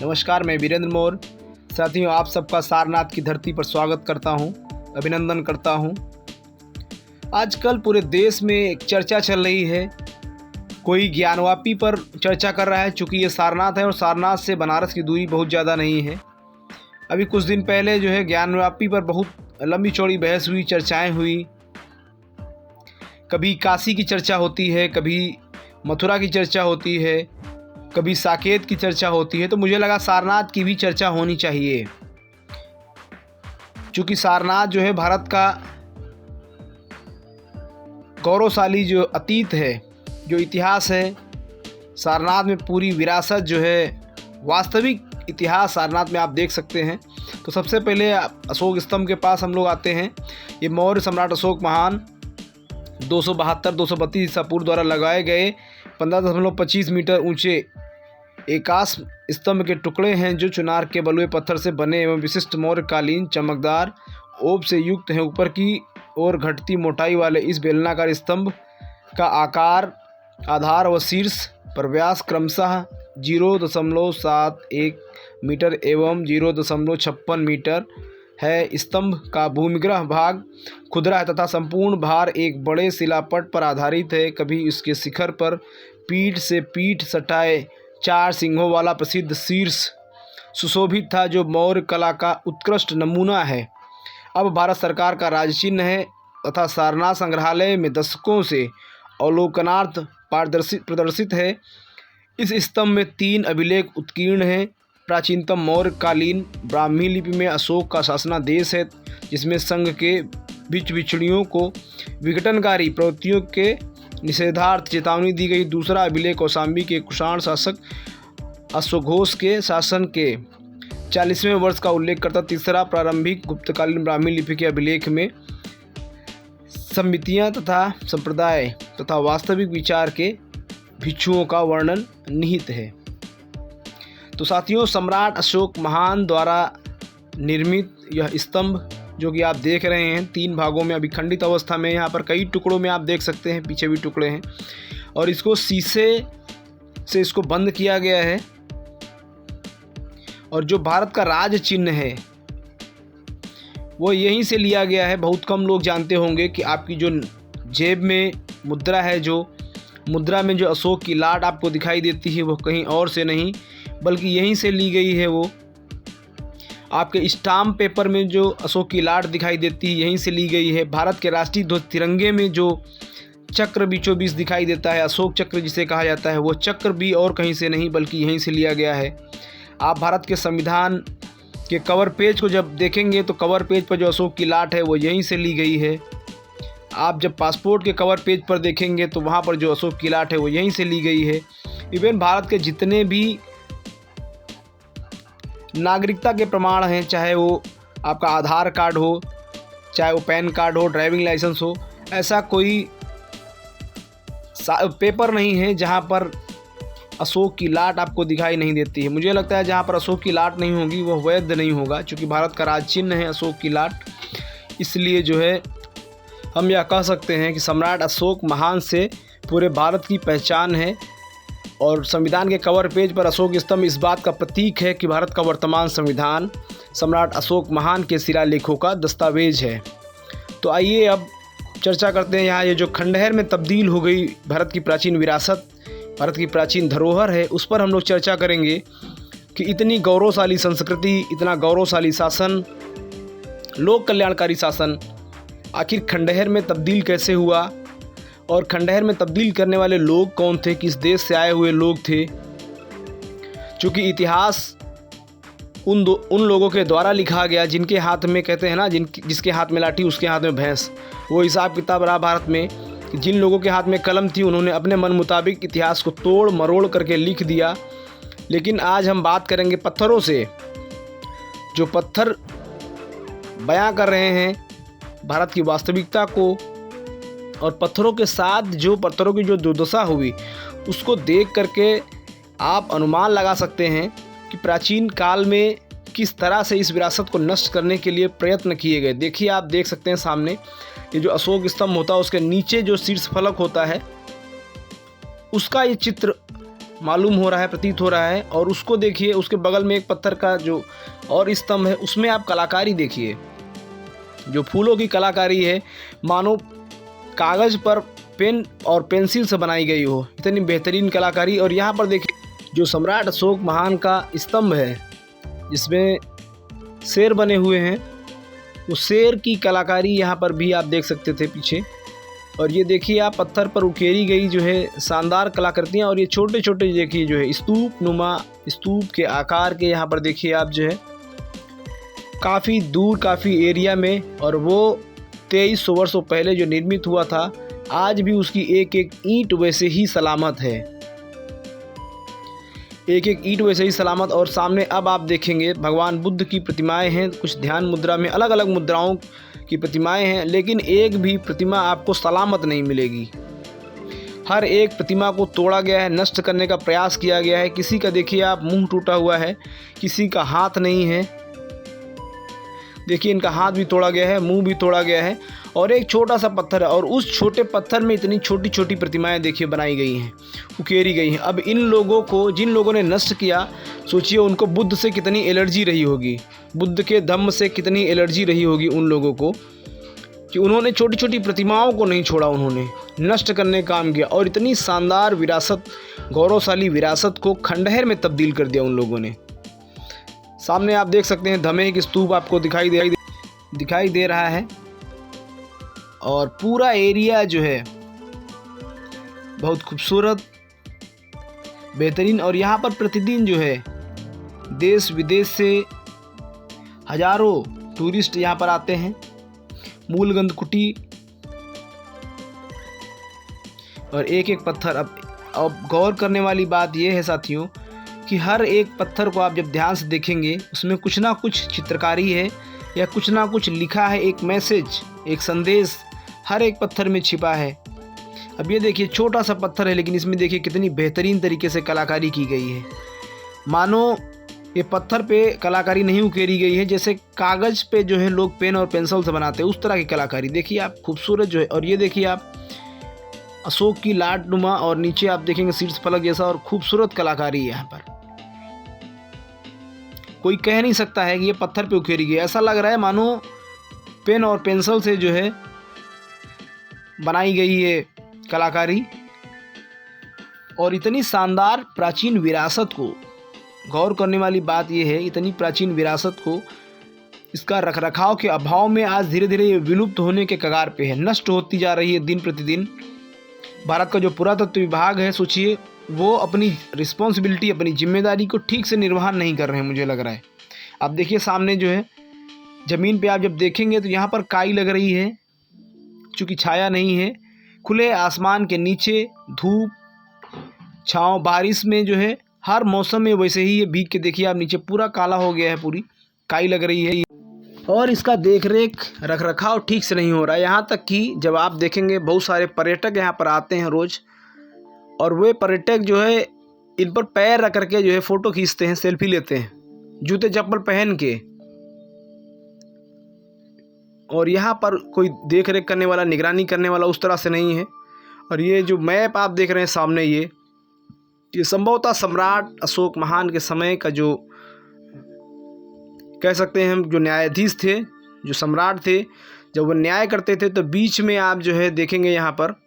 नमस्कार, मैं वीरेंद्र मौर्य। साथियों, आप सबका सारनाथ की धरती पर स्वागत करता हूं, अभिनंदन करता हूं। आजकल पूरे देश में एक चर्चा चल रही है। कोई ज्ञानवापी पर चर्चा कर रहा है, चूँकि ये सारनाथ है और सारनाथ से बनारस की दूरी बहुत ज़्यादा नहीं है। अभी कुछ दिन पहले जो है ज्ञानवापी पर बहुत लंबी चौड़ी बहस हुई, चर्चाएँ हुई। कभी काशी की चर्चा होती है, कभी मथुरा की चर्चा होती है, कभी साकेत की चर्चा होती है। तो मुझे लगा सारनाथ की भी चर्चा होनी चाहिए, क्योंकि सारनाथ जो है भारत का गौरवशाली जो अतीत है, जो इतिहास है, सारनाथ में पूरी विरासत जो है, वास्तविक इतिहास सारनाथ में आप देख सकते हैं। तो सबसे पहले अशोक स्तंभ के पास हम लोग आते हैं। ये मौर्य सम्राट अशोक महान 272-232 ईसा पूर्व द्वारा लगाए गए 15.25 मीटर ऊंचे एकाश स्तंभ के टुकड़े हैं, जो चुनार के बलुए पत्थर से बने एवं विशिष्ट मौर्यकालीन चमकदार ओब से युक्त हैं। ऊपर की ओर घटती मोटाई वाले इस बेलनाकार स्तंभ का आकार, आधार व शीर्ष पर व्यास क्रमशः 0.71 मीटर एवं 0.56 मीटर है। स्तंभ का भूमिगत भाग खुदरा है तथा संपूर्ण भार एक बड़े शिलापट पर आधारित है। कभी इसके शिखर पर पीठ से पीठ सटाए 4 सिंहों वाला प्रसिद्ध शीर्ष सुशोभित था, जो मौर्य कला का उत्कृष्ट नमूना है। अब भारत सरकार का राजचिन्ह है तथा सारनाथ संग्रहालय में दशकों से अवलोकनार्थ प्रदर्शित है। इस स्तंभ में 3 अभिलेख उत्कीर्ण हैं। प्राचीनतम मौर्यकालीन ब्राह्मी लिपि में अशोक का शासनादेश है, जिसमें संघ के बिचड़ियों को विघटनकारी प्रवृत्तियों के निषेधार्थ चेतावनी दी गई। दूसरा अभिलेख कौशाम्बी के कुषाण शासक अश्वघोष के शासन के 40वें वर्ष का उल्लेख करता। तीसरा प्रारंभिक गुप्तकालीन ब्राह्मी लिपि के अभिलेख में समितियाँ तथा संप्रदाय तथा वास्तविक विचार के भिक्षुओं का वर्णन निहित है। तो साथियों, सम्राट अशोक महान द्वारा निर्मित यह स्तंभ जो कि आप देख रहे हैं 3 भागों में अभी खंडित अवस्था में, यहाँ पर कई टुकड़ों में आप देख सकते हैं, पीछे भी टुकड़े हैं, और इसको शीशे से इसको बंद किया गया है। और जो भारत का राज चिन्ह है वो यहीं से लिया गया है। बहुत कम लोग जानते होंगे कि आपकी जो जेब में मुद्रा है, जो मुद्रा में जो अशोक की लाट आपको दिखाई देती है, वो कहीं और से नहीं बल्कि यहीं से ली गई है। वो आपके स्टाम्प पेपर में जो अशोक की लाट दिखाई देती है, यहीं से ली गई है। भारत के राष्ट्रीय ध्वज तिरंगे में जो चक्र बीचों बीच दिखाई देता है, अशोक चक्र जिसे कहा जाता है, वो चक्र भी और कहीं से नहीं बल्कि यहीं से लिया गया है। आप भारत के संविधान के कवर पेज को जब देखेंगे तो कवर पेज पर जो अशोक की लाट है वो यहीं से ली गई है। आप जब पासपोर्ट के कवर पेज पर देखेंगे तो वहाँ पर जो अशोक की लाट है वो यहीं से ली गई है। इवन भारत के जितने भी नागरिकता के प्रमाण हैं, चाहे वो आपका आधार कार्ड हो, चाहे वो पैन कार्ड हो, ड्राइविंग लाइसेंस हो, ऐसा कोई पेपर नहीं है जहाँ पर अशोक की लाट आपको दिखाई नहीं देती है। मुझे लगता है जहाँ पर अशोक की लाट नहीं होगी वह वैध नहीं होगा, क्योंकि भारत का राज चिन्ह है अशोक की लाट। इसलिए जो है हम यह कह सकते हैं कि सम्राट अशोक महान से पूरे भारत की पहचान है। और संविधान के कवर पेज पर अशोक स्तंभ इस बात का प्रतीक है कि भारत का वर्तमान संविधान सम्राट अशोक महान के शिलालेखों का दस्तावेज है। तो आइए अब चर्चा करते हैं यहाँ ये जो खंडहर में तब्दील हो गई भारत की प्राचीन विरासत, भारत की प्राचीन धरोहर है, उस पर हम लोग चर्चा करेंगे कि इतनी गौरवशाली संस्कृति, इतना गौरवशाली शासन, लोक कल्याणकारी शासन आखिर खंडहर में तब्दील कैसे हुआ, और खंडहर में तब्दील करने वाले लोग कौन थे, किस देश से आए हुए लोग थे। चूँकि इतिहास उन लोगों के द्वारा लिखा गया जिनके हाथ में, कहते हैं ना, जिसके हाथ में लाठी उसके हाथ में भैंस, वो हिसाब किताब रहा भारत में। जिन लोगों के हाथ में कलम थी उन्होंने अपने मन मुताबिक इतिहास को तोड़ मरोड़ करके लिख दिया। लेकिन आज हम बात करेंगे पत्थरों से, जो पत्थर बयां कर रहे हैं भारत की वास्तविकता को, और पत्थरों के साथ जो पत्थरों की जो दुर्दशा हुई उसको देख करके आप अनुमान लगा सकते हैं कि प्राचीन काल में किस तरह से इस विरासत को नष्ट करने के लिए प्रयत्न किए गए। देखिए, आप देख सकते हैं सामने ये जो अशोक स्तंभ होता है उसके नीचे जो शीर्ष फलक होता है उसका ये चित्र मालूम हो रहा है, प्रतीत हो रहा है। और उसको देखिए, उसके बगल में एक पत्थर का जो और स्तंभ है, उसमें आप कलाकारी देखिए, जो फूलों की कलाकारी है, मानो कागज़ पर पेन और पेंसिल से बनाई गई हो, इतनी बेहतरीन कलाकारी। और यहाँ पर देखिए जो सम्राट अशोक महान का स्तंभ है, जिसमें शेर बने हुए हैं, वो शेर की कलाकारी यहाँ पर भी आप देख सकते थे पीछे। और ये देखिए आप पत्थर पर उकेरी गई जो है शानदार कलाकृतियाँ। और ये छोटे छोटे देखिए जो है स्तूप नुमा, स्तूप के आकार के यहाँ पर देखिए आप जो है काफ़ी दूर, काफ़ी एरिया में। और वो 2300 वर्षों पहले जो निर्मित हुआ था, आज भी उसकी एक एक ईंट वैसे ही सलामत है, एक एक ईंट वैसे ही सलामत। और सामने अब आप देखेंगे भगवान बुद्ध की प्रतिमाएं हैं, कुछ ध्यान मुद्रा में, अलग अलग मुद्राओं की प्रतिमाएं हैं, लेकिन एक भी प्रतिमा आपको सलामत नहीं मिलेगी। हर एक प्रतिमा को तोड़ा गया है, नष्ट करने का प्रयास किया गया है। किसी का देखिए आप मुंह टूटा हुआ है, किसी का हाथ नहीं है, देखिए इनका हाथ भी तोड़ा गया है, मुंह भी तोड़ा गया है। और एक छोटा सा पत्थर है, और उस छोटे पत्थर में इतनी छोटी छोटी प्रतिमाएं देखिए बनाई गई हैं, उकेरी गई हैं। अब इन लोगों को, जिन लोगों ने नष्ट किया, सोचिए उनको बुद्ध से कितनी एलर्जी रही होगी, बुद्ध के धम्म से कितनी एलर्जी रही होगी उन लोगों को, कि उन्होंने छोटी छोटी प्रतिमाओं को नहीं छोड़ा, उन्होंने नष्ट करने का काम किया। और इतनी शानदार विरासत, गौरवशाली विरासत को खंडहर में तब्दील कर दिया उन लोगों ने। सामने आप देख सकते हैं धमेक स्तूप आपको दिखाई दे रहा है। और पूरा एरिया जो है बहुत खूबसूरत, बेहतरीन। और यहाँ पर प्रतिदिन जो है देश विदेश से हजारों टूरिस्ट यहाँ पर आते हैं। मूलगंध कुटी और एक एक पत्थर। अब गौर करने वाली बात यह है साथियों कि हर एक पत्थर को आप जब ध्यान से देखेंगे, उसमें कुछ ना कुछ चित्रकारी है या कुछ ना कुछ लिखा है, एक मैसेज, एक संदेश हर एक पत्थर में छिपा है। अब ये देखिए छोटा सा पत्थर है, लेकिन इसमें देखिए कितनी बेहतरीन तरीके से कलाकारी की गई है। मानो ये पत्थर पे कलाकारी नहीं उकेरी गई है, जैसे कागज़ पे जो है लोग पेन और पेंसिल से बनाते हैं, उस तरह की कलाकारी देखिए आप, खूबसूरत जो है। और ये देखिए आप अशोक की लाट नुमा, और नीचे आप देखेंगे शीर्ष फलक जैसा, और खूबसूरत कलाकारी है यहाँ पर। कोई कह नहीं सकता है कि ये पत्थर पे उकेरी गई, ऐसा लग रहा है मानो पेन और पेंसिल से जो है बनाई गई है कलाकारी। और इतनी शानदार प्राचीन विरासत को, गौर करने वाली बात यह है, इतनी प्राचीन विरासत को इसका रखरखाव के अभाव में आज धीरे धीरे ये विलुप्त होने के कगार पे है, नष्ट होती जा रही है दिन प्रतिदिन। भारत का जो पुरातत्व विभाग है, सोचिए वो अपनी रिस्पॉन्सिबिलिटी, अपनी जिम्मेदारी को ठीक से निर्वहन नहीं कर रहे हैं, मुझे लग रहा है। आप देखिए सामने जो है ज़मीन पे आप जब देखेंगे तो यहाँ पर काई लग रही है, चूँकि छाया नहीं है। खुले आसमान के नीचे धूप छाँव, बारिश में जो है हर मौसम में वैसे ही ये भीग के देखिए आप, नीचे पूरा काला हो गया है, पूरी काई लग रही है। और इसका देखरेख रखरखाव ठीक से नहीं हो रहा है। यहाँ तक कि जब आप देखेंगे बहुत सारे पर्यटक यहाँ पर आते हैं रोज़, और वे पर्यटक जो है इन पर पैर रख करके जो है फ़ोटो खींचते हैं, सेल्फी लेते हैं, जूते चप्पल पहन के। और यहाँ पर कोई देख रेख करने वाला, निगरानी करने वाला उस तरह से नहीं है। और ये जो मैप आप देख रहे हैं सामने, ये संभवतः सम्राट अशोक महान के समय का, जो कह सकते हैं हम, जो न्यायाधीश थे, जो सम्राट थे, जब वो न्याय करते थे तो बीच में आप जो है देखेंगे यहाँ पर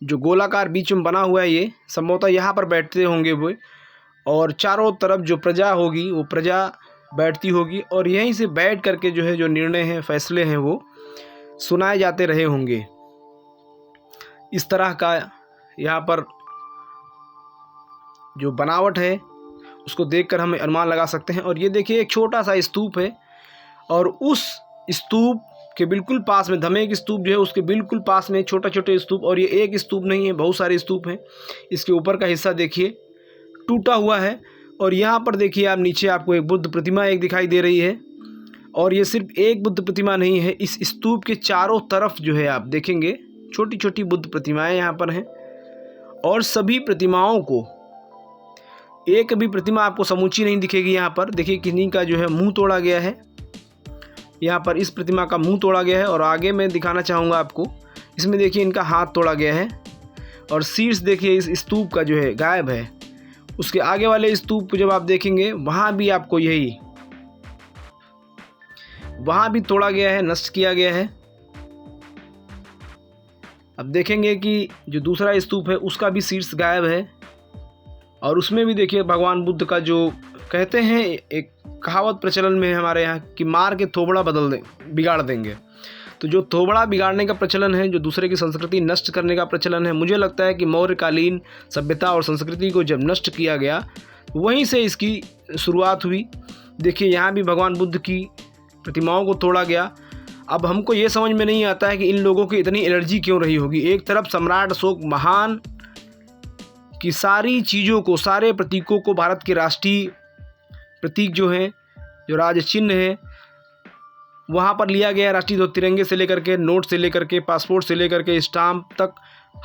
जो गोलाकार बीच में बना हुआ है, ये संभवतः यहाँ पर बैठते होंगे वो। और चारों तरफ जो प्रजा होगी वो प्रजा बैठती होगी, और यहीं से बैठ करके जो है जो निर्णय हैं, फैसले हैं, वो सुनाए जाते रहे होंगे। इस तरह का यहाँ पर जो बनावट है उसको देखकर हम अनुमान लगा सकते हैं। और ये देखिए एक छोटा सा स्तूप है, और उस स्तूप के बिल्कुल पास में, धमेक स्तूप जो है उसके बिल्कुल पास में छोटा छोटे स्तूप, और ये एक स्तूप नहीं है, बहुत सारे स्तूप हैं। इसके ऊपर का हिस्सा देखिए टूटा हुआ है। और यहाँ पर देखिए आप नीचे आपको एक बुद्ध प्रतिमा एक दिखाई दे रही है। और ये सिर्फ एक बुद्ध प्रतिमा नहीं है, इस स्तूप के चारों तरफ जो है आप देखेंगे छोटी छोटी बुद्ध प्रतिमाएं यहाँ पर हैं। और सभी प्रतिमाओं को, एक भी प्रतिमा आपको समूची नहीं दिखेगी। यहाँ पर देखिए किन्हीं का जो है मुंह तोड़ा गया है, यहाँ पर इस प्रतिमा का मुंह तोड़ा गया है। और आगे मैं दिखाना चाहूँगा आपको, इसमें देखिए इनका हाथ तोड़ा गया है। और शीर्ष देखिए इस स्तूप का जो है गायब है। उसके आगे वाले स्तूप को जब आप देखेंगे वहाँ भी आपको यही, वहाँ भी तोड़ा गया है, नष्ट किया गया है। अब देखेंगे कि जो दूसरा स्तूप है उसका भी शीर्ष गायब है, और उसमें भी देखिए भगवान बुद्ध का जो कहते हैं, एक कहावत प्रचलन में है हमारे यहाँ कि मार के थोबड़ा बिगाड़ देंगे। तो जो थोबड़ा बिगाड़ने का प्रचलन है, जो दूसरे की संस्कृति नष्ट करने का प्रचलन है, मुझे लगता है कि मौर्यकालीन सभ्यता और संस्कृति को जब नष्ट किया गया वहीं से इसकी शुरुआत हुई। देखिए यहाँ भी भगवान बुद्ध की प्रतिमाओं को तोड़ा गया। अब हमको ये समझ में नहीं आता है कि इन लोगों की इतनी एलर्जी क्यों रही होगी। एक तरफ सम्राट अशोक महान की सारी चीज़ों को, सारे प्रतीकों को, भारत के राष्ट्रीय प्रतीक जो हैं, जो राज चिन्ह है, वहाँ पर लिया गया। राष्ट्रीय ध्वज तिरंगे से लेकर के, नोट से लेकर के, पासपोर्ट से लेकर के, स्टाम्प तक,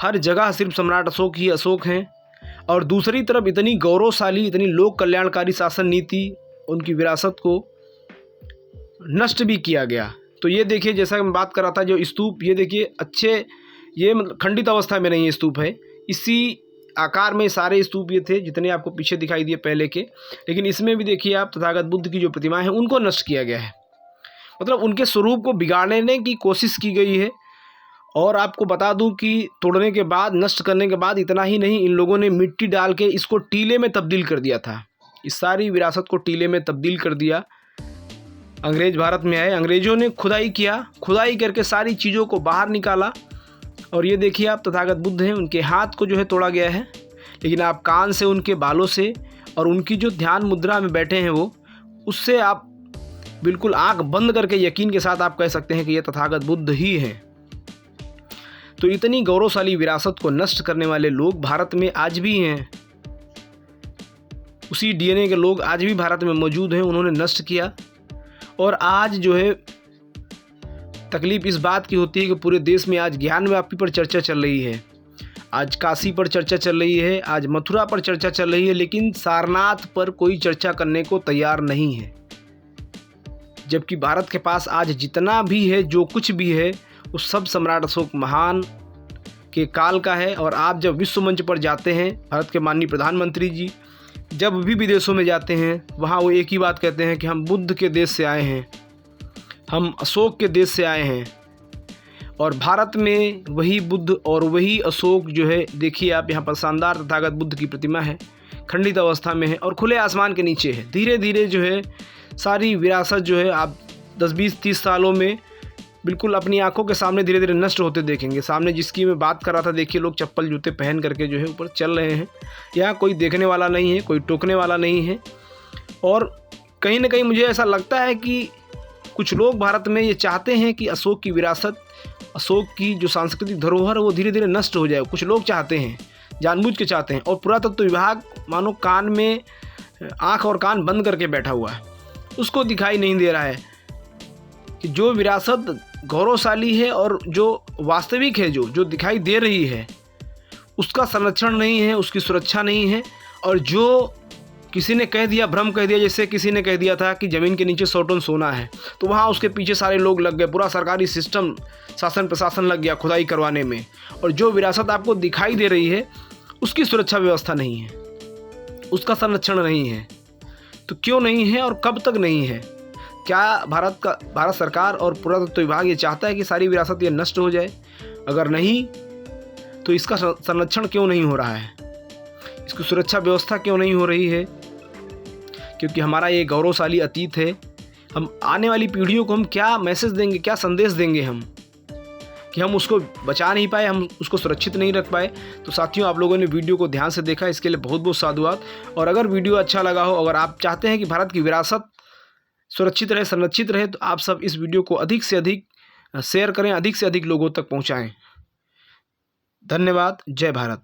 हर जगह सिर्फ सम्राट अशोक ही अशोक हैं। और दूसरी तरफ इतनी गौरवशाली, इतनी लोक कल्याणकारी शासन नीति, उनकी विरासत को नष्ट भी किया गया। तो ये देखिए, जैसा मैं बात कर रहा था, जो स्तूप, ये देखिए अच्छे, ये मतलब खंडित अवस्था में नहीं है स्तूप है, इसी आकार में सारे स्तूप ये थे जितने आपको पीछे दिखाई दिए पहले के। लेकिन इसमें भी देखिए आप तथागत बुद्ध की जो प्रतिमाएं हैं उनको नष्ट किया गया है, मतलब उनके स्वरूप को बिगाड़ने की कोशिश की गई है। और आपको बता दूं कि तोड़ने के बाद, नष्ट करने के बाद इतना ही नहीं, इन लोगों ने मिट्टी डाल के इसको टीले में तब्दील कर दिया था। इस सारी विरासत को टीले में तब्दील कर दिया। अंग्रेज भारत में आए, अंग्रेज़ों ने खुदाई किया, खुदाई करके सारी चीज़ों को बाहर निकाला। और ये देखिए आप तथागत बुद्ध हैं, उनके हाथ को जो है तोड़ा गया है, लेकिन आप कान से, उनके बालों से, और उनकी जो ध्यान मुद्रा में बैठे हैं वो, उससे आप बिल्कुल आंख बंद करके यकीन के साथ आप कह सकते हैं कि ये तथागत बुद्ध ही हैं। तो इतनी गौरवशाली विरासत को नष्ट करने वाले लोग भारत में आज भी हैं। उसी डीएनए के लोग आज भी भारत में मौजूद हैं, उन्होंने नष्ट किया। और आज जो है तकलीफ़ इस बात की होती है कि पूरे देश में आज ज्ञान व्यापी पर चर्चा चल रही है, आज काशी पर चर्चा चल रही है, आज मथुरा पर चर्चा चल रही है, लेकिन सारनाथ पर कोई चर्चा करने को तैयार नहीं है। जबकि भारत के पास आज जितना भी है, जो कुछ भी है, वो सब सम्राट अशोक महान के काल का है। और आप जब विश्व मंच पर जाते हैं, भारत के माननीय प्रधानमंत्री जी जब भी विदेशों में जाते हैं, वहाँ वो एक ही बात कहते हैं कि हम बुद्ध के देश से आए हैं, हम अशोक के देश से आए हैं। और भारत में वही बुद्ध और वही अशोक जो है, देखिए आप यहाँ पर शानदार तथागत बुद्ध की प्रतिमा है, खंडित अवस्था में है और खुले आसमान के नीचे है। धीरे धीरे जो है सारी विरासत जो है आप 10, 20, 30 सालों में बिल्कुल अपनी आंखों के सामने धीरे धीरे नष्ट होते देखेंगे। सामने जिसकी मैं बात कर रहा था, देखिए लोग चप्पल जूते पहन करके जो है ऊपर चल रहे हैं। यहाँ कोई देखने वाला नहीं है, कोई टोकने वाला नहीं है। और कहीं ना कहीं मुझे ऐसा लगता है कि कुछ लोग भारत में ये चाहते हैं कि अशोक की विरासत, अशोक की जो सांस्कृतिक धरोहर वो धीरे धीरे नष्ट हो जाए। कुछ लोग चाहते हैं, जानबूझ के चाहते हैं। और पुरातत्व विभाग मानो कान में आँख और कान बंद करके बैठा हुआ है, उसको दिखाई नहीं दे रहा है कि जो विरासत गौरवशाली है और जो वास्तविक है, जो दिखाई दे रही है, उसका संरक्षण नहीं है, उसकी सुरक्षा नहीं है। और जो किसी ने कह दिया, भ्रम कह दिया, जैसे किसी ने कह दिया था कि ज़मीन के नीचे 100 टन सोना है, तो वहाँ उसके पीछे सारे लोग लग गए, पूरा सरकारी सिस्टम, शासन प्रशासन लग गया खुदाई करवाने में। और जो विरासत आपको दिखाई दे रही है, उसकी सुरक्षा व्यवस्था नहीं है, उसका संरक्षण नहीं है। तो क्यों नहीं है और कब तक नहीं है? क्या भारत सरकार और पुरातत्व विभाग ये चाहता है कि सारी विरासत ये नष्ट हो जाए? अगर नहीं, तो इसका संरक्षण क्यों नहीं हो रहा है, इसकी सुरक्षा व्यवस्था क्यों नहीं हो रही है? क्योंकि हमारा ये गौरवशाली अतीत है। हम आने वाली पीढ़ियों को हम क्या मैसेज देंगे, क्या संदेश देंगे हम, कि हम उसको बचा नहीं पाए, हम उसको सुरक्षित नहीं रख पाए। तो साथियों, आप लोगों ने वीडियो को ध्यान से देखा, इसके लिए बहुत बहुत साधुवाद। और अगर वीडियो अच्छा लगा हो, अगर आप चाहते हैं कि भारत की विरासत सुरक्षित रहे, संरक्षित रहे, तो आप सब इस वीडियो को अधिक से अधिक शेयर करें, अधिक से अधिक लोगों तक पहुंचाएं। धन्यवाद। जय भारत।